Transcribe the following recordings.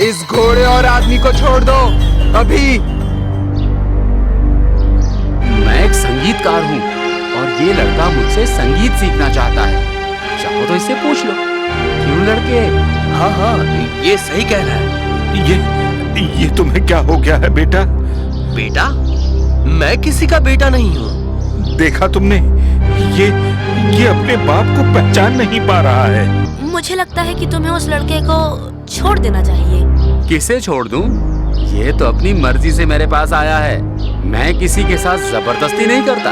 इस घोड़े और आदमी को छोड़ दो अभी। मैं एक संगीतकार हूँ और ये लड़का मुझसे संगीत सीखना चाहता है। चाहो तो इससे पूछ लो। क्यों लड़के? हाँ हाँ, ये सही कह रहा है। ये तुम्हें क्या हो गया है बेटा? बेटा? मैं किसी का बेटा नहीं हूँ। देखा तुमने, ये अपने बाप को पहचान नहीं पा रहा है। मुझे लगता है कि तुम्हें उस लड़के को छोड़ देना चाहिए। किसे छोड़ दूं? ये तो अपनी मर्जी से मेरे पास आया है। मैं किसी के साथ जबरदस्ती नहीं करता।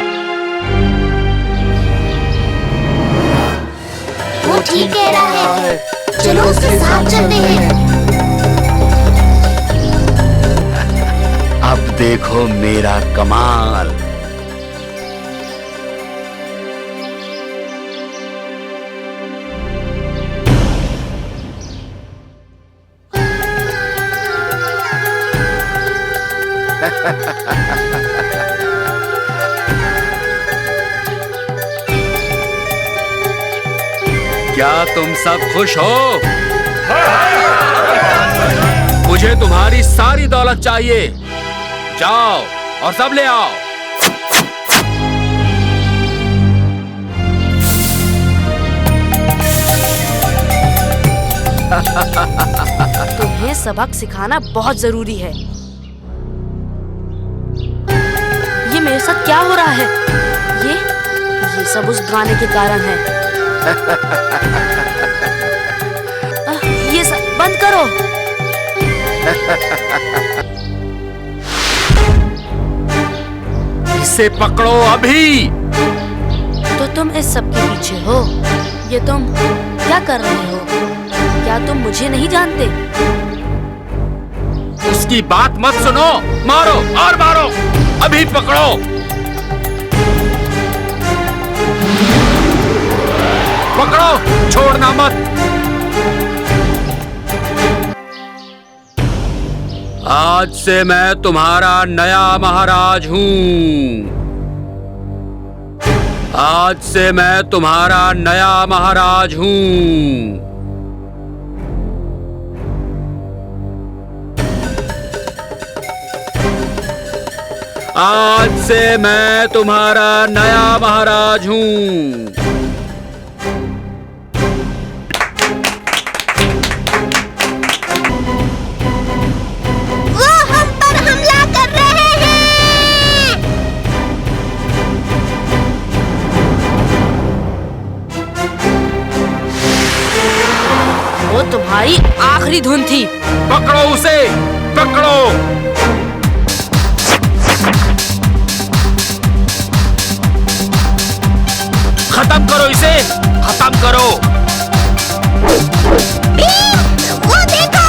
वो ठीक कह रहा है, चलो उसके साथ चलते हैं। अब देखो मेरा कमाल। क्या तुम सब खुश हो? मुझे तुम्हारी सारी दौलत चाहिए। जाओ और सब ले आओ। तुम्हें सबक सिखाना बहुत जरूरी है। ये मेरे साथ क्या हो रहा है? ये सब उस गाने के कारण है। ये सब बंद करो। इसे पकड़ो अभी। तो तुम इस सब के पीछे हो? ये तुम क्या कर रहे हो? क्या तुम मुझे नहीं जानते? उसकी बात मत सुनो। मारो और मारो। अभी पकड़ो। पकड़ो, छोड़ना मत। आज से मैं तुम्हारा नया महाराज हूँ। आज से मैं तुम्हारा नया महाराज हूँ। आज से मैं तुम्हारा नया महाराज हूँ। वो हम पर हमला कर रहे हैं। वो तुम्हारी आखिरी धुन थी। पकड़ो उसे, पकड़ो। खत्म करो इसे, खत्म करो। वो देखो।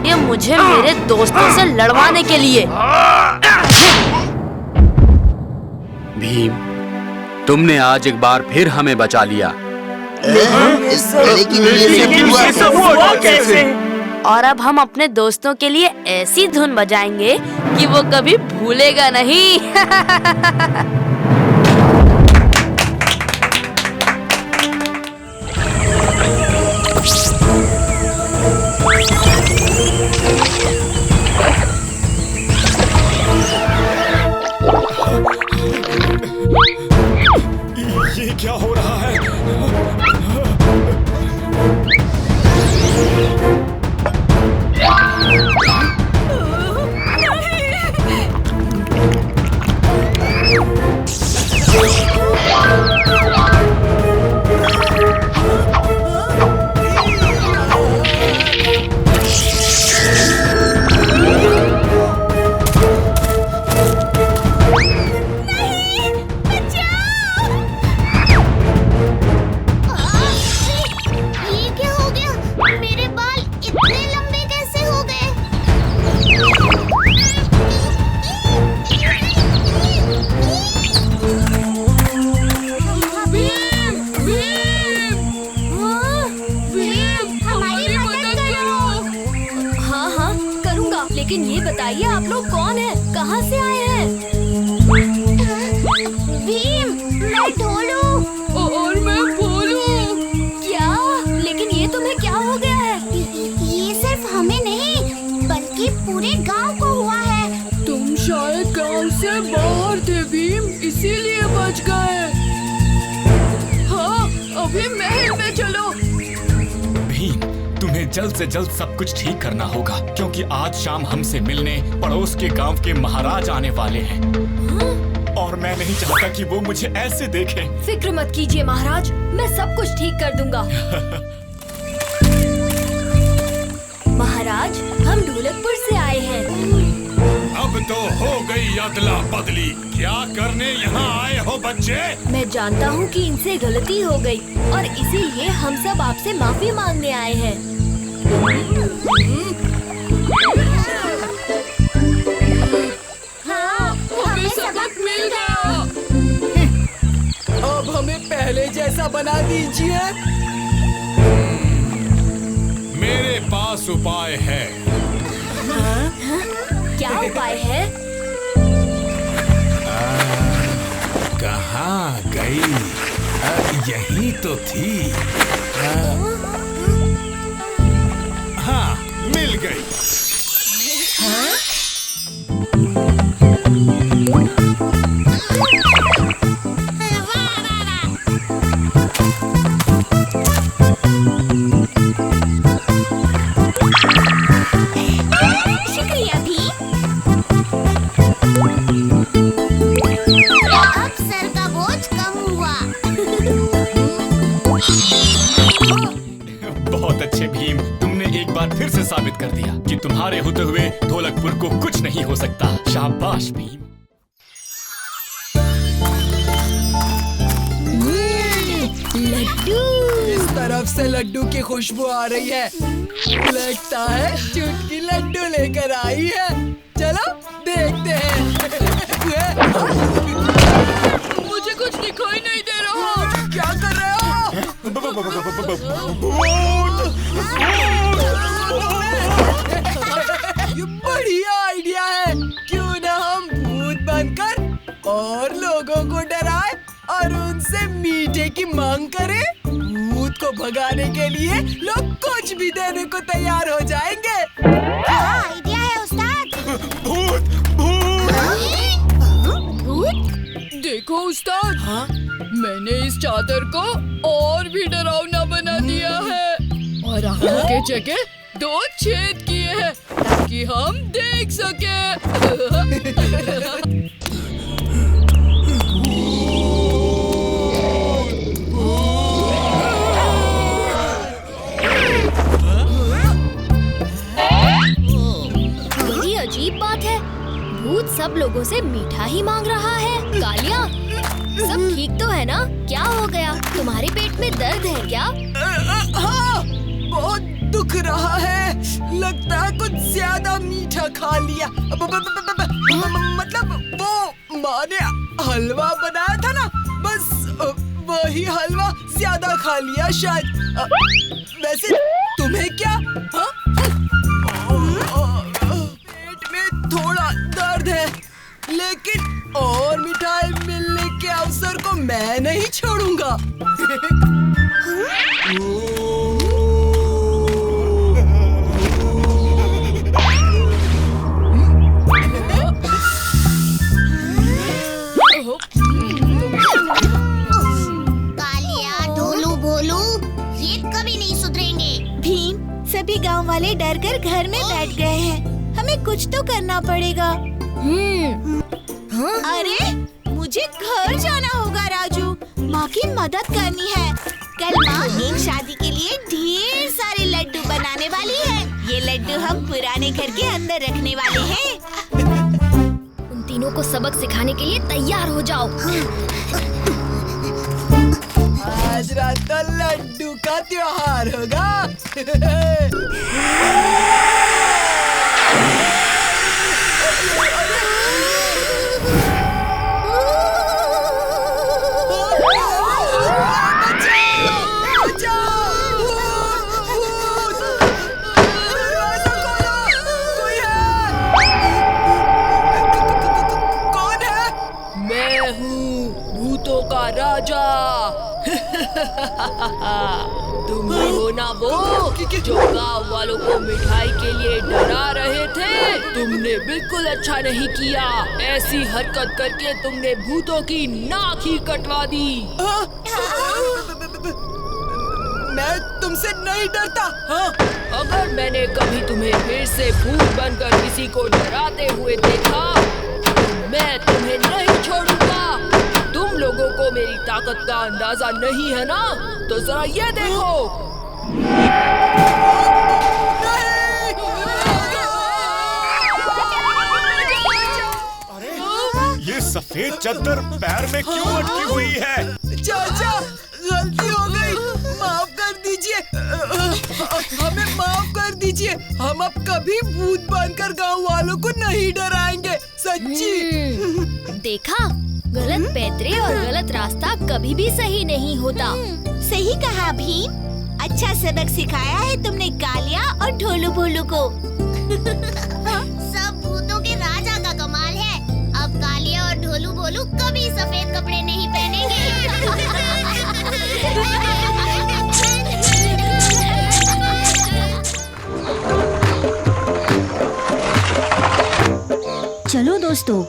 ये मुझे मेरे दोस्तों से लड़वाने के लिए। भीम, तुमने आज एक बार फिर हमें बचा लिया। और अब हम अपने दोस्तों के लिए ऐसी धुन बजाएंगे कि वो कभी भूलेगा नहीं। ये क्या हो रहा है? कहाँ से आए हैं? भीम, मैं ढोलू। और मैं बोलू। क्या? लेकिन ये तुम्हें क्या हो गया है? ये सिर्फ हमें नहीं बल्कि पूरे गांव को हुआ है। तुम शायद गांव से बाहर थे भीम, इसीलिए बच गए। हाँ, अभी महल में चलो। भीम, तुम्हें जल्द से जल्द सब कुछ ठीक करना होगा, क्योंकि आज शाम हमसे मिलने पड़ोस के गांव के महाराज आने वाले हैं। और मैं नहीं चाहता कि वो मुझे ऐसे देखें। फिक्र मत कीजिए महाराज, मैं सब कुछ ठीक कर दूंगा। महाराज, हम ढोलकपुर से आए हैं। अब तो हो गई अदला बदली। क्या करने यहाँ आए हो बच्चे? मैं जानता हूँ कि इनसे गलती हो गई और इसीलिए हम सब आपसे माफी मांगने आए हैं। हाँ, हमें सबक मिल गया। अब हमें पहले जैसा बना दीजिए। मेरे पास उपाय है। क्या उपाय है? कहाँ गई? यही तो थी। हाँ, मिल गई। शुक्रिया भी। अब सर का बोझ कम हुआ। बहुत अच्छे भीम, तुमने एक बार फिर से साबित कर दिया कि तुम्हारे होते हुए ढोलकपुर को कुछ नहीं हो सकता। शाबाश भीम। लड्डू। इस तरफ से लड्डू की खुशबू आ रही है। लगता है चुटकी लड्डू लेकर आई है। चलो देखते हैं। मुझे कुछ दिखाई नहीं दे रहा। क्या कर रहे हो? ये बढ़िया आइडिया है। क्यों ना हम भूत बनकर और लोगों को डराए और उनसे मीठे की मांग करें। भूत को भगाने के लिए लोग कुछ भी देने को तैयार हो जाएंगे। क्या आइडिया है उस्ताद? भूत भूत? देखो उस्ताद, हाँ? मैंने इस चादर को और भी डरावना बना दिया है और आंखों के जगह 2 छेद किए हैं ताकि हम देख सके। बड़ी अजीब बात है, भूत सब लोगों से मीठा ही मांग रहा है। कालिया, सब ठीक तो है ना? क्या हो गया? तुम्हारे पेट में दर्द है क्या? हाँ, बहुत दुख रहा है। लगता है कुछ ज्यादा मीठा खा लिया। मतलब वो माँ ने हलवा बनाया था ना, बस वही हलवा ज्यादा खा लिया शायद। वैसे तुम्हें क्या? हाँ? पेट में थोड़ा दर्द है, लेकिन और मिठाई मिलने के अवसर को मैं नहीं छोड़ूंगा। कालिया, ढोलू, भोलू, ये कभी नहीं सुधरेंगे। भीम, सभी गांव वाले डर कर घर में बैठ गए हैं। हमें कुछ तो करना पड़ेगा। अरे, मुझे घर जाना होगा राजू। माँ की मदद करनी है। कल माँ एक शादी के लिए ढेर सारे लड्डू बनाने वाली है। ये लड्डू हम पुराने घर के अंदर रखने वाले हैं। उन तीनों को सबक सिखाने के लिए तैयार हो जाओ। आज रात तो लड्डू का त्योहार होगा। राजा। तुम ही हो ना वो जो गांव वालों को मिठाई के लिए डरा रहे थे। तुमने बिल्कुल अच्छा नहीं किया। ऐसी हरकत करके तुमने भूतों की नाक ही कटवा दी। मैं तुमसे नहीं डरता। हाँ। अगर मैंने कभी तुम्हें फिर से भूत बनकर किसी को डराते हुए देखा तो मैं तुम्हें नहीं छोड़ूंगा। तुम लोगों को मेरी ताकत का अंदाजा नहीं है ना? तो जरा ये देखो। ये सफेद चद्दर पैर में क्यों अटकी हुई है? चाचा, गलती हो गई, माफ कर दीजिए। हमें माफ कर दीजिए। हम अब कभी भूत बनकर गांव वालों को नहीं डराएंगे, सच्ची। देखा, गलत पैतरे और गलत रास्ता कभी भी सही नहीं होता। सही कहा भीम। अच्छा सबक सिखाया है तुमने कालिया और ढोलू भोलू को। सब भूतों के राजा का कमाल है। अब कालिया और ढोलू भोलू कभी सफेद कपड़े नहीं पहनेंगे। चलो दोस्तों,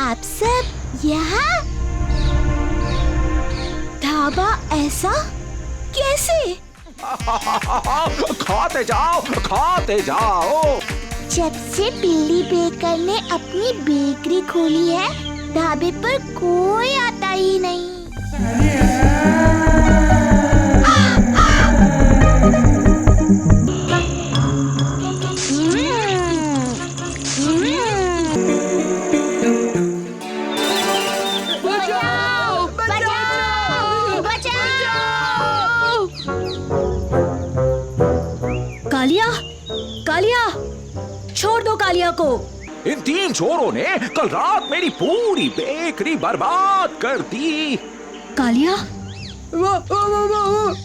आप सब यहाँ? ढाबा ऐसा कैसे? खाते जाओ, खाते जाओ। जब से बिल्ली बेकर ने अपनी बेकरी खोली है, ढाबे पर कोई आता ही नहीं। कालिया, कालिया, छोड़ दो कालिया को। इन 3 चोरों ने कल रात मेरी पूरी बेकरी बर्बाद कर दी। कालिया,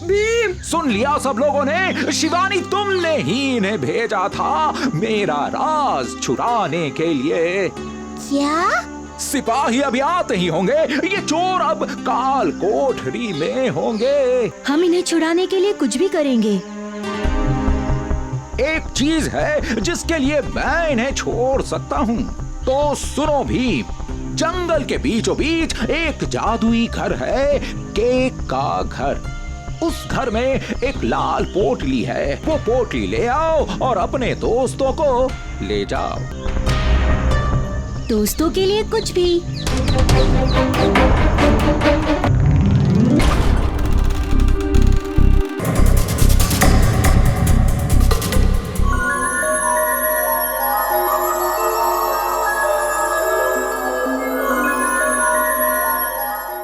भीम, सुन लिया सब लोगों ने? शिवानी, तुमने ही इन्हें भेजा था मेरा राज चुराने के लिए। क्या? सिपाही अभी आते ही होंगे। ये चोर अब काल कोठरी में होंगे। हम इन्हें छुड़ाने के लिए कुछ भी करेंगे। एक चीज है जिसके लिए मैं इन्हें छोड़ सकता हूँ, तो सुनो भी। जंगल के बीचों बीच एक जादुई घर है, केक का घर। उस घर में एक लाल पोटली है। वो पोटली ले आओ और अपने दोस्तों को ले जाओ। दोस्तों के लिए कुछ भी।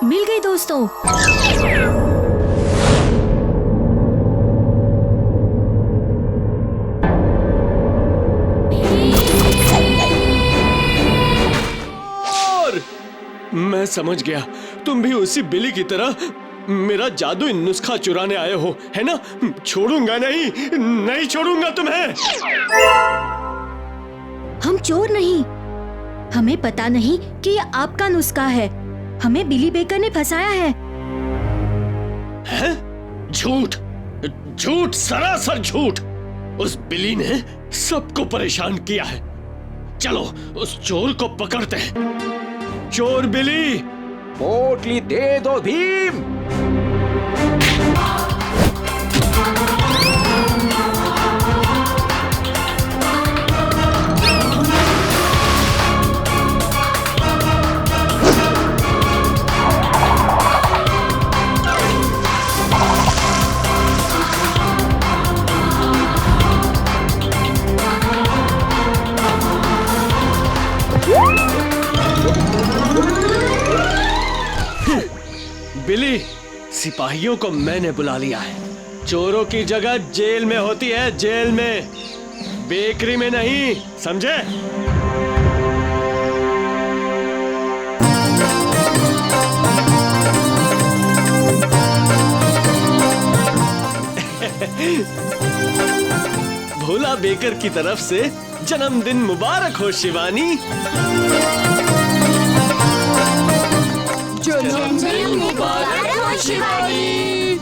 मिल गई दोस्तों। मैं समझ गया, तुम भी उसी बिल्ली की तरह मेरा जादुई नुस्खा चुराने आए हो, है ना? छोड़ूंगा नहीं, नहीं छोड़ूंगा तुम्हें। हम चोर नहीं। हमें पता नहीं कि ये आपका नुस्खा है। हमें बिली बेकर ने फंसाया है। हैं? झूठ, झूठ, सरासर झूठ। उस बिल्ली ने सबको परेशान किया है। चलो उस चोर को पकड़ते हैं। चोर बिल्ली, पोटली दे दो भीम। बिली, सिपाहियों को मैंने बुला लिया है। चोरों की जगह जेल में होती है, जेल में, बेकरी में नहीं, समझे? भोला बेकर की तरफ से जन्मदिन मुबारक हो शिवानी। जन्मदिन मुबारक हो शिवानी।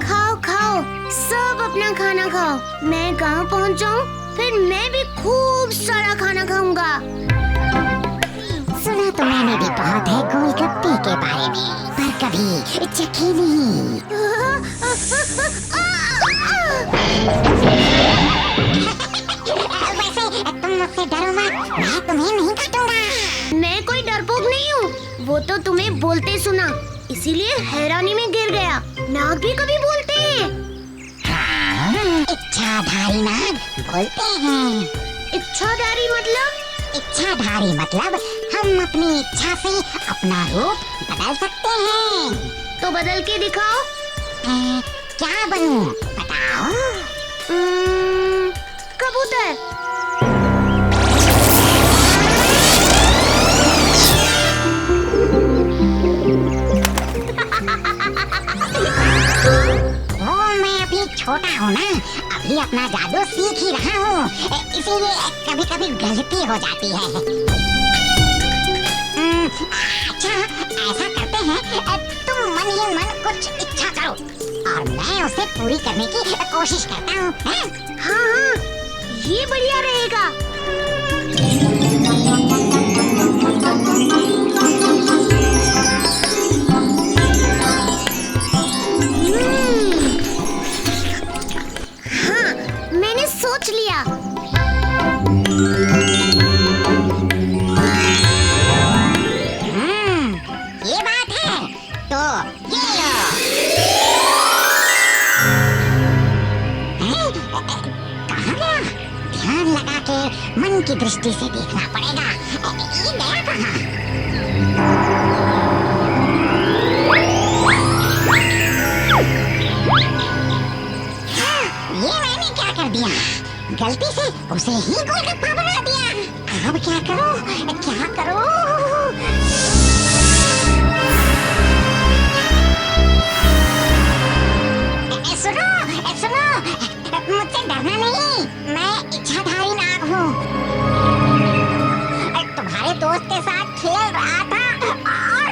खाओ खाओ, सब अपना खाना खाओ। मैं कहाँ पहुँच जाऊँ, फिर मैं भी खूब सारा खाना खाऊंगा। सुना तो मैंने भी बहुत है गोलगप्पे के बारे में, पर कभी चखी नहीं। वैसे तुम मुझसे डरो मत, मैं तुम्हें नहीं काटूंगा। मैं कोई डरपोक नहीं हूँ, वो तो तुम्हें बोलते सुना, इसीलिए हैरानी में गिर गया। नाग भी कभी बोलते हैं। हाँ, इच्छाधारी नाग बोलते हैं। इच्छाधारी मतलब? इच्छाधारी मतलब हम अपनी इच्छा से अपना रूप बदल सकते हैं। तो बदल के दिखाओ। क्या बनूं बताओ? कबूतर। मैं अभी छोटा हूँ ना, अभी अपना जादू सीख ही रहा हूँ, इसीलिए कभी कभी गलती हो जाती है। अच्छा ऐसा करते हैं, तुम मन ही मन कुछ इच्छा करो और मैं उसे पूरी करने की कोशिश करता हूँ। हाँ हाँ, ये बढ़िया रहेगा। मैंने सोच लिया। ये बात है, तो ये लो। कहाँ गया? ध्यान लगा के मन की दृष्टि से देखना पड़ेगा। ये गया कहाँ? ये मैंने क्या कर दिया? गलती से उसे ही गोलगप्पा बना दिया। अब क्या करूं? क्या करूं? सुनो, सुनो, मुझसे डरना नहीं, मैं इच्छाधारी नाग हूँ। तुम्हारे दोस्त के साथ खेल रहा था और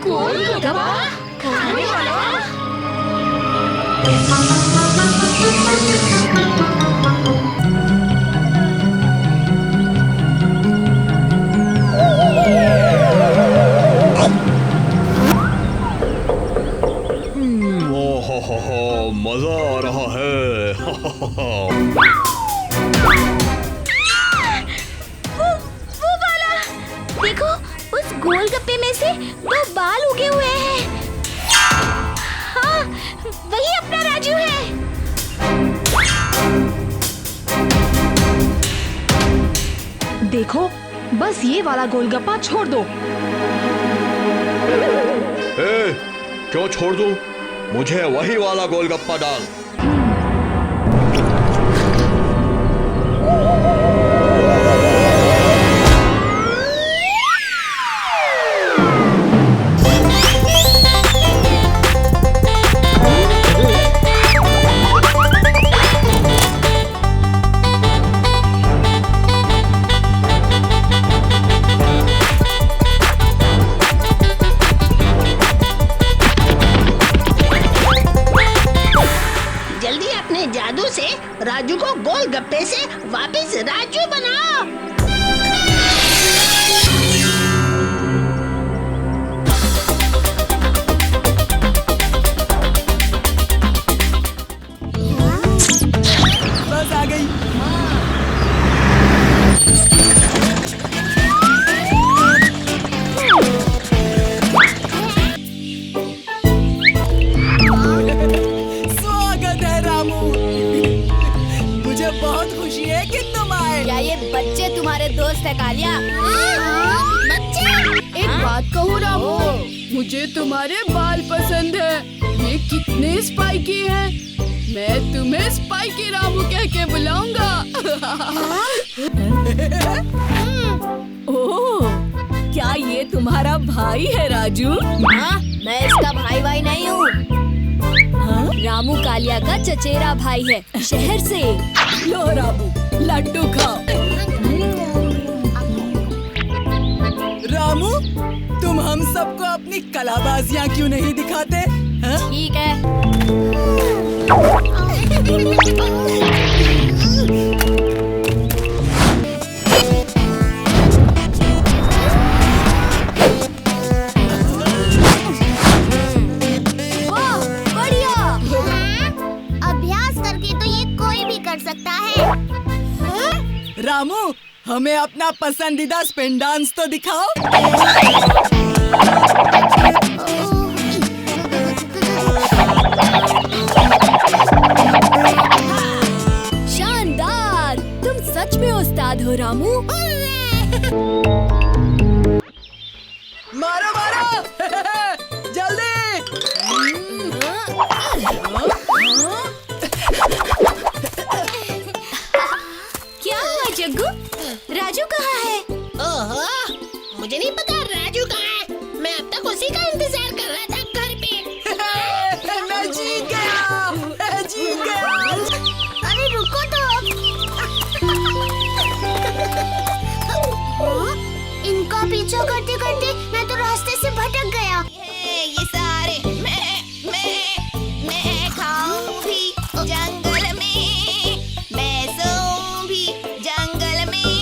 गोलगप्पा खाने वाला? मजा आ रहा है। वो वाला देखो, उस गोलगप्पे में से 2 बाल उगे हुए हैं। हाँ, वही अपना राजू है। देखो, बस ये वाला गोलगप्पा छोड़ दो। क्यों छोड़ दूं? मुझे वही वाला गोलगप्पा डाल। जल्दी अपने जादू से राजू को गोलगप्पे से वापस राजू बनाओ। बस आ गई। स्वागत है रामू। मुझे बहुत खुशी है कि तुम आए। क्या ये बच्चे तुम्हारे दोस्त है कालिया? बच्चे? एक बात कहूँ रामू, मुझे तुम्हारे बाल पसंद है। ये कितने स्पाइकी हैं। मैं तुम्हें स्पाइकी रामू कह के बुलाऊंगा। ओह, क्या ये तुम्हारा भाई है राजू? हाँ, मैं इसका भाई नहीं हूँ। रामू कालिया का चचेरा भाई है, शहर से। लो रामू, लड्डू खाओ। रामू, तुम हम सबको अपनी कलाबाजियाँ क्यों नहीं दिखाते? हाँ? ठीक है। वाह, बढ़िया। अभ्यास करके तो ये कोई भी कर सकता है। रामू, हमें अपना पसंदीदा स्पिन डांस तो दिखाओ। शानदार, तुम सच में उस्ताद हो रामू। मारो मारो जल्दी। क्या हुआ जग्गू? राजू कहाँ है? ओहो, मुझे नहीं पता राजू कहाँ है। मैं अब तक उसी का इंतजार कर रहा था घर पे। मैं जीत गया, मैं जीत गया। अरे रुको तो। इनका पीछा करते करते मैं तो रास्ते से भटक गया। ये सारे मैं खाऊं भी जंगल में, मैं सोऊं भी जंगल में।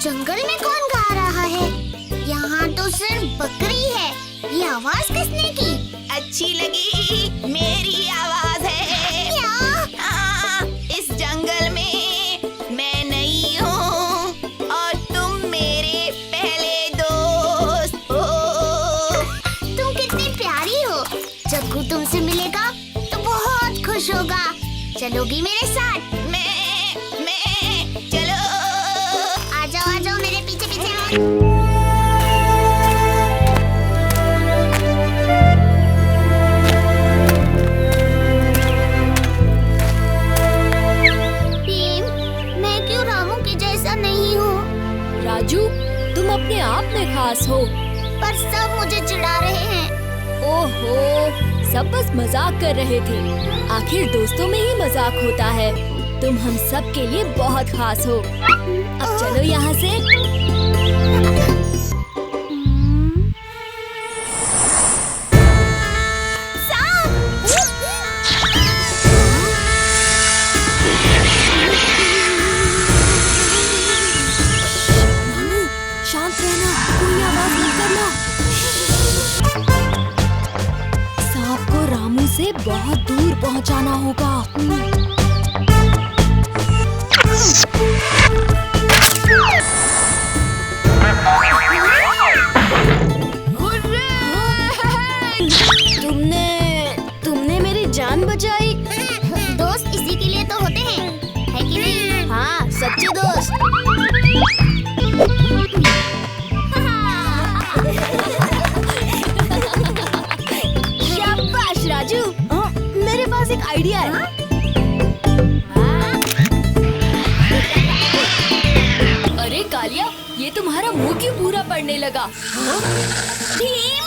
जंगल में कौन गा रहा है? यहाँ तो सिर्फ बकरी है। ये आवाज किसने की? अच्छी लगी मेरी आवाज है। क्या? हाँ, इस जंगल में मैं नई हूँ और तुम मेरे पहले दोस्त हो। तुम कितनी प्यारी हो। जग्गू तुमसे मिलेगा तो बहुत खुश होगा। चलोगी मेरे साथ? मैं चलो। आ जाओ मेरे पीछे पीछे। भीम, मैं क्यों रामू के जैसा नहीं हूँ? राजू, तुम अपने आप में खास हो। पर सब मुझे चिढ़ा रहे हैं। ओहो, सब बस मजाक कर रहे थे। आखिर दोस्तों में ही मजाक होता है। तुम हम सब के लिए बहुत खास हो। अब चलो यहाँ से। रामू, शांत रहना, कोई आवाज मत करना। सांप को रामू से बहुत दूर पहुंचाना होगा। तुमने मेरी जान बचाई। दोस्त इसी के लिए तो होते हैं, है कि नहीं? हाँ, सच्चे दोस्त। शाबाश राजू। मेरे पास एक आइडिया है। अरे कालिया, ये तुम्हारा मुंह क्यों पूरा पड़ने लगा? भीम,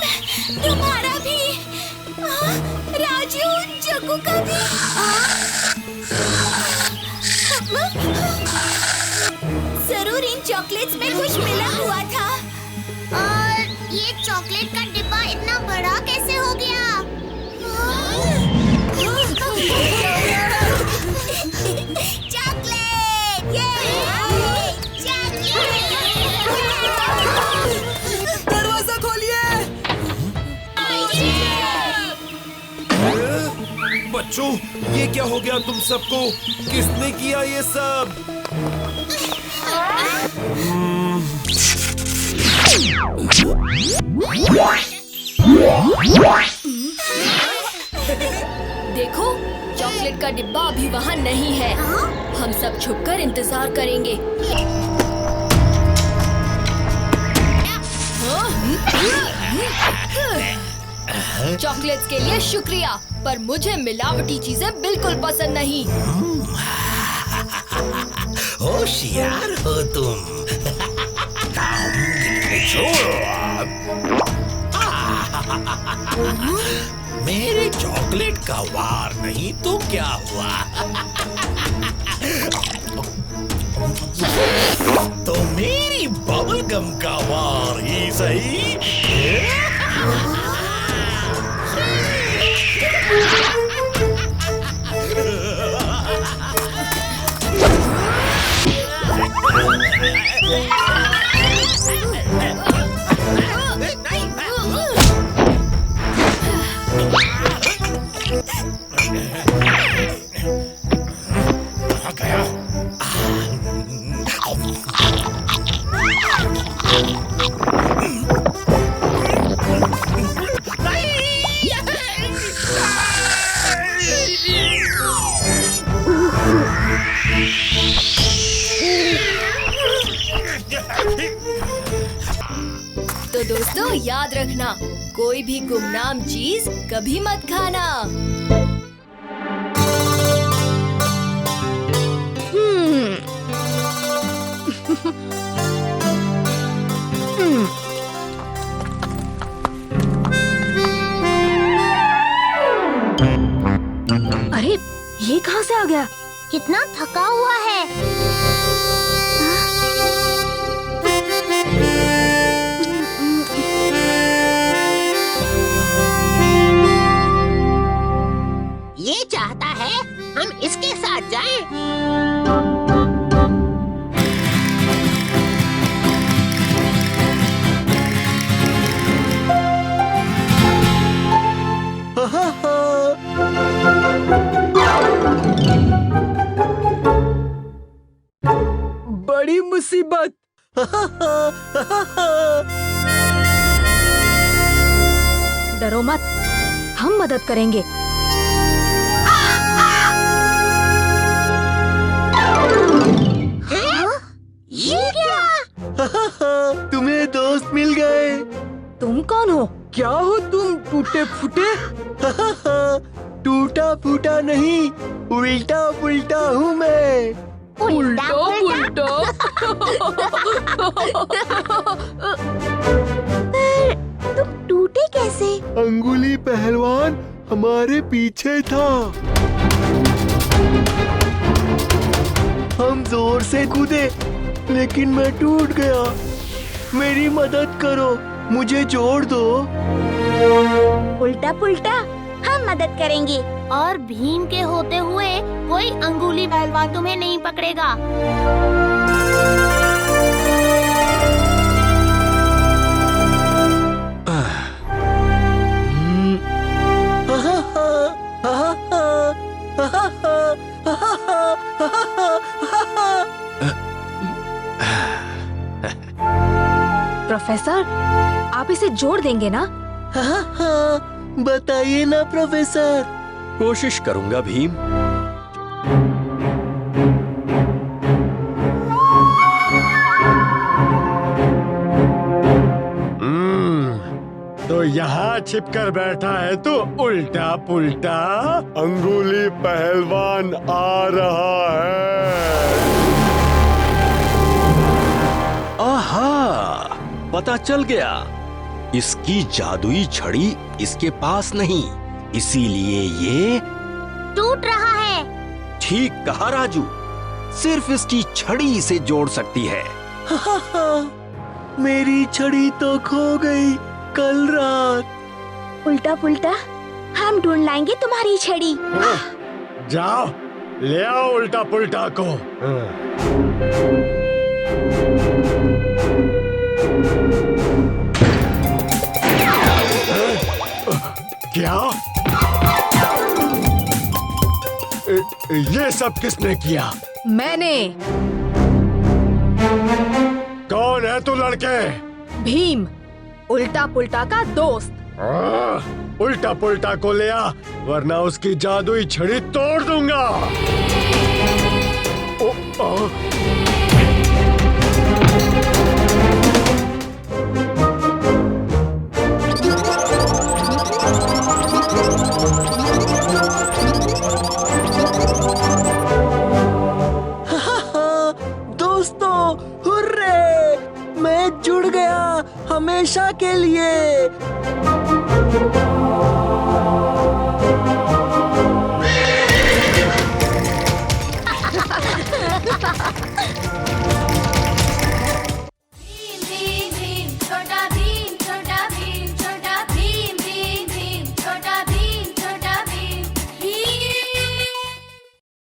तुम्हारा भी। राजू, जग्गू का भी। जरूर इन चॉकलेट्स में कुछ मिला हुआ था। और ये चॉकलेट का डिब्बा इतना बड़ा कैसे हो गया? ये क्या हो गया तुम सबको? किसने किया ये सब? देखो, चॉकलेट का डिब्बा अभी वहाँ नहीं है। हम सब छुपकर इंतजार करेंगे। चॉकलेट्स के लिए शुक्रिया, पर मुझे मिलावटी चीजें बिल्कुल पसंद नहीं। होशियार हो तुम। मेरे चॉकलेट का वार नहीं तो क्या हुआ? तो मेरी बबल गम का वार ही सही। तो दोस्तों, याद रखना, कोई भी गुमनाम चीज कभी मत खाना। अरे, ये कहाँ से आ गया? कितना थका हुआ है। ये चाहता है हम इसके साथ जाएं। बड़ी मुसीबत। डरो मत, हम मदद करेंगे। ये क्या? तुम्हें दोस्त मिल गए। तुम कौन हो? क्या हो तुम टूटे फूटे? टूटा फूटा नहीं, उल्टा पुल्टा हूँ मैं। उल्टा पुल्टा। तुम टूटे कैसे? अंगुली पहलवान हमारे पीछे था। हम जोर से कूदे, लेकिन मैं टूट गया। मेरी मदद करो, मुझे जोड़ दो। उल्टा पुल्टा, हम मदद करेंगे। और भीम के होते हुए कोई अंगुली पहलवान तुम्हें नहीं पकड़ेगा। प्रोफेसर, आप इसे जोड़ देंगे ना? हाँ, बताइए ना प्रोफेसर। कोशिश करूंगा भीम। तो यहाँ छिपकर बैठा है तो उल्टा पुल्टा। अंगुली पहलवान आ रहा है। आहा, पता चल गया। इसकी जादुई छड़ी इसके पास नहीं, इसीलिए ये टूट रहा है। ठीक कहा राजू, सिर्फ इसकी छड़ी इसे जोड़ सकती है। मेरी छड़ी तो खो गई कल रात। उल्टा पुल्टा, हम ढूंढ लाएंगे तुम्हारी छड़ी। जाओ, ले आओ उल्टा पुल्टा को। क्या? ये सब किसने किया? मैंने। कौन है तू लड़के? भीम, उल्टा पुल्टा का दोस्त। उल्टा पुल्टा को ले आ, वरना उसकी जादुई छड़ी तोड़ दूंगा।